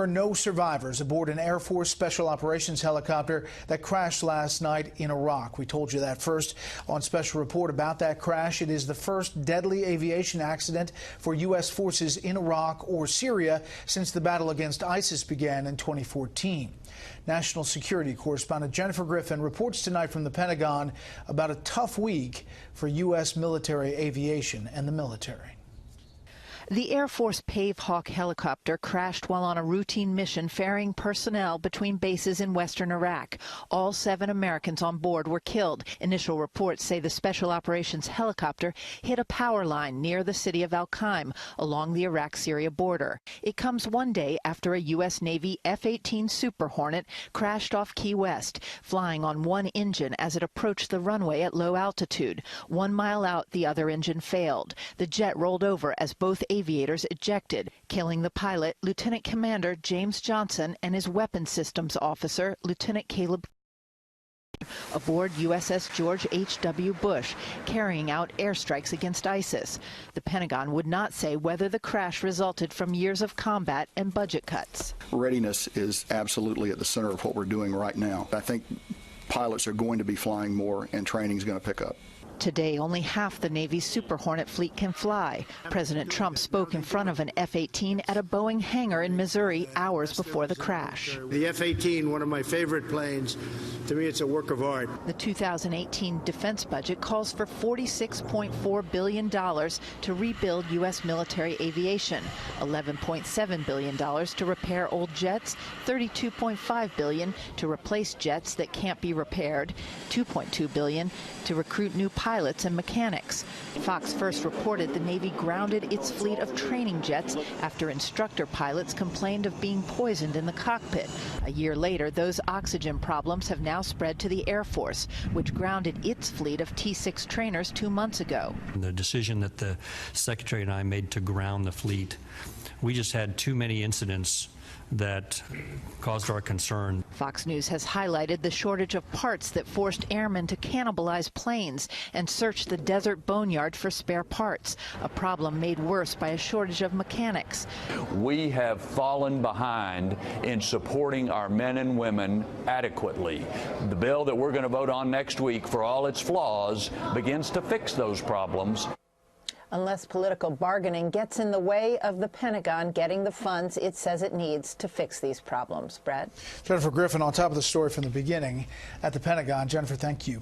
were no survivors aboard an Air Force Special Operations helicopter that crashed last night in Iraq. We told you that first on Special Report about that crash. It is the first deadly aviation accident for U.S. forces in Iraq or Syria since the battle against ISIS began in 2014. National Security Correspondent Jennifer Griffin reports tonight from the Pentagon about a tough week for U.S. military aviation and the military. The Air Force Pave Hawk helicopter crashed while on a routine mission ferrying personnel between bases in western Iraq. All 7 Americans on board were killed. Initial reports say the Special Operations helicopter hit a power line near the city of Al-Qaim along the Iraq-Syria border. It comes one day after a U.S. Navy F-18 Super Hornet crashed off Key West, flying on one engine as it approached the runway at low altitude. 1 mile out, the other engine failed. The jet rolled over as both aviators ejected, killing the pilot, Lieutenant Commander James Johnson, and his weapons systems officer, Lieutenant Caleb, aboard USS George H.W. Bush, carrying out airstrikes against ISIS. The Pentagon would not say whether the crash resulted from years of combat and budget cuts. Readiness is absolutely at the center of what we're doing right now. I think pilots are going to be flying more and training is going to pick up. Today, only half the Navy's Super Hornet fleet can fly. President Trump spoke in front of an F-18 at a Boeing hangar in Missouri hours before the crash. The F-18, one of my favorite planes. To me, it's a work of art. The 2018 defense budget calls for $46.4 billion to rebuild U.S. military aviation, $11.7 billion to repair old jets, $32.5 billion to replace jets that can't be repaired, $2.2 billion to recruit new pilots and mechanics. Fox first reported the Navy grounded its fleet of training jets after instructor pilots complained of being poisoned in the cockpit. A year later, those oxygen problems have now spread to the Air Force, which grounded its fleet of T-6 trainers 2 months ago. The decision that the Secretary and I made to ground the fleet, we just had too many incidents that caused our concern. Fox News has highlighted the shortage of parts that forced airmen to cannibalize planes and search the desert boneyard for spare parts, a problem made worse by a shortage of mechanics. We have fallen behind in supporting our men and women adequately. The bill that we're going to vote on next week, for all its flaws, begins to fix those problems. Unless political bargaining gets in the way of the Pentagon getting the funds it says it needs to fix these problems. Brad? Jennifer Griffin on top of the story from the beginning at the Pentagon. Jennifer, thank you.